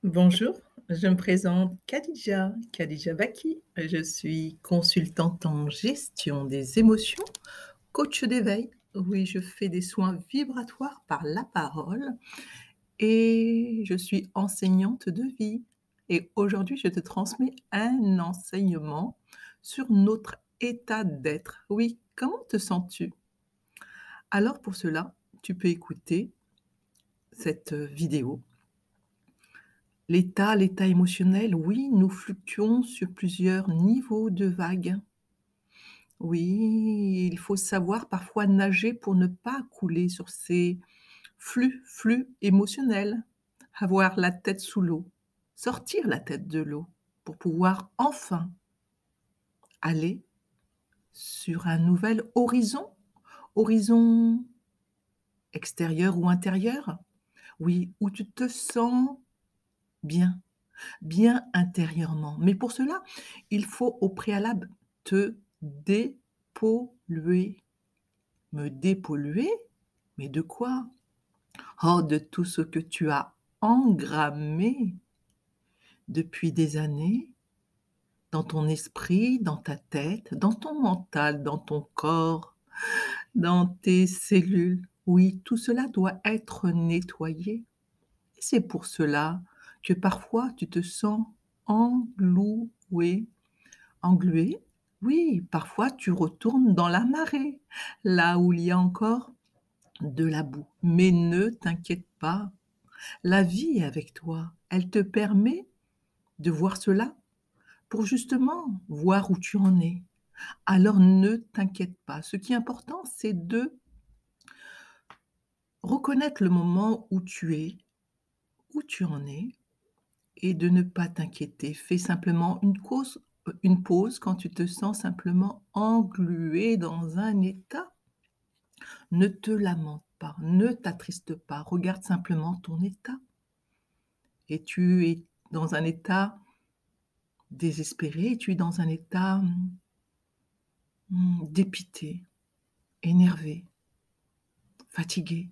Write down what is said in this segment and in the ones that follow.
Bonjour, je me présente Khadija Baki. Je suis consultante en gestion des émotions, coach d'éveil. Oui, je fais des soins vibratoires par la parole et je suis enseignante de vie. Et aujourd'hui, je te transmets un enseignement sur notre état d'être. Oui, comment te sens-tu? Alors pour cela, tu peux écouter cette vidéo. L'état émotionnel, oui, nous fluctuons sur plusieurs niveaux de vagues. Oui, il faut savoir parfois nager pour ne pas couler sur ces flux émotionnels. Avoir la tête sous l'eau, sortir la tête de l'eau pour pouvoir enfin aller sur un nouvel horizon. Horizon extérieur ou intérieur? Oui, où tu te sens bien. Bien intérieurement. Mais pour cela, il faut au préalable te dépolluer. Me dépolluer? Mais de quoi? Oh, de tout ce que tu as engrammé depuis des années dans ton esprit, dans ta tête, dans ton mental, dans ton corps, dans tes cellules. Oui, tout cela doit être nettoyé. Et c'est pour cela que parfois tu te sens engloué. Englué? Oui, parfois tu retournes dans la marée, là où il y a encore de la boue. Mais ne t'inquiète pas, la vie est avec toi. Elle te permet de voir cela pour justement voir où tu en es. Alors ne t'inquiète pas. Ce qui est important, c'est de reconnaître le moment où tu es, où tu en es, et de ne pas t'inquiéter. Fais simplement une pause quand tu te sens simplement englué dans un état. Ne te lamente pas, ne t'attriste pas, regarde simplement ton état. Et tu es dans un état désespéré, tu es dans un état dépité, énervé, fatigué.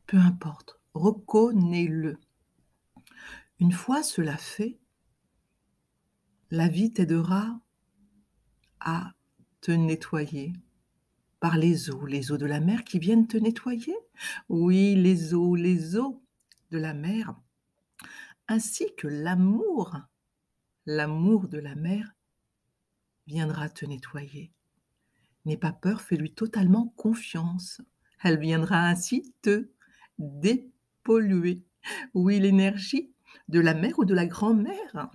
Peu importe, reconnais-le. Une fois cela fait, la vie t'aidera à te nettoyer par les eaux de la mer qui viennent te nettoyer. Oui, les eaux de la mer, ainsi que l'amour de la mer viendra te nettoyer. N'aie pas peur, fais-lui totalement confiance. Elle viendra ainsi te dépolluer. Oui, l'énergie de la mère ou de la grand-mère,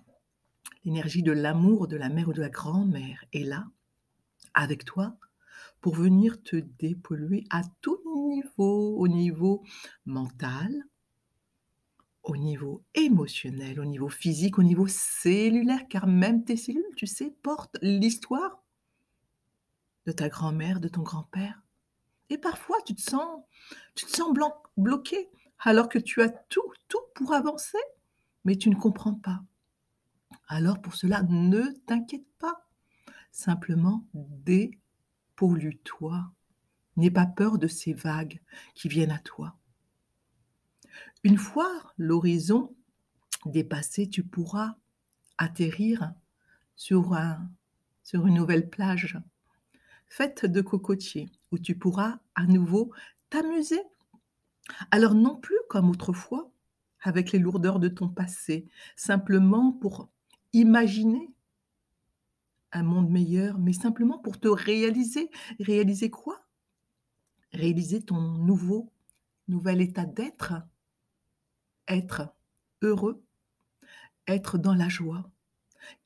l'énergie de l'amour de la mère ou de la grand-mère est là, avec toi, pour venir te dépolluer à tout niveau, au niveau mental, au niveau émotionnel, au niveau physique, au niveau cellulaire, car même tes cellules, tu sais, portent l'histoire de ta grand-mère, de ton grand-père. Et parfois, tu te sens bloqué, alors que tu as tout pour avancer, mais tu ne comprends pas. Alors pour cela, ne t'inquiète pas, simplement dépollue-toi. N'aie pas peur de ces vagues qui viennent à toi. Une fois l'horizon dépassé, tu pourras atterrir sur sur une nouvelle plage faite de cocotiers, où tu pourras à nouveau t'amuser. Alors non plus comme autrefois, avec les lourdeurs de ton passé, simplement pour imaginer un monde meilleur, mais simplement pour te réaliser. Réaliser quoi? Réaliser ton nouvel état d'être, être heureux, être dans la joie.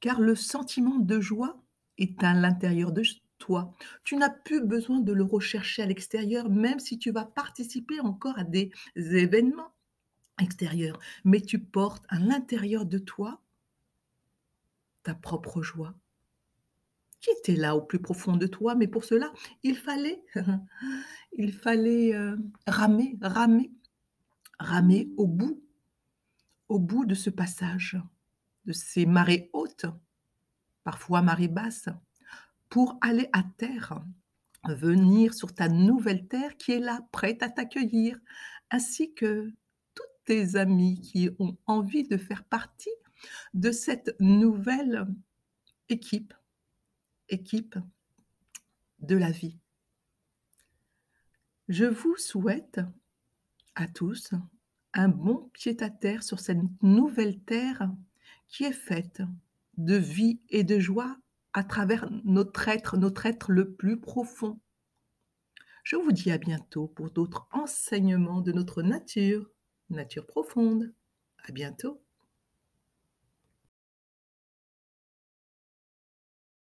Car le sentiment de joie est à l'intérieur de toi. Tu n'as plus besoin de le rechercher à l'extérieur, même si tu vas participer encore à des événements extérieurs. Mais tu portes à l'intérieur de toi ta propre joie, qui était là au plus profond de toi. Mais pour cela, il fallait, il fallait ramer au bout de ce passage, de ces marées hautes, parfois marées basses, pour aller à terre, venir sur ta nouvelle terre qui est là, prête à t'accueillir, ainsi que toutes tes amis qui ont envie de faire partie de cette nouvelle équipe, équipe de la vie. Je vous souhaite à tous un bon pied-à-terre sur cette nouvelle terre qui est faite de vie et de joie à travers notre être le plus profond. Je vous dis à bientôt pour d'autres enseignements de notre nature, nature profonde. À bientôt.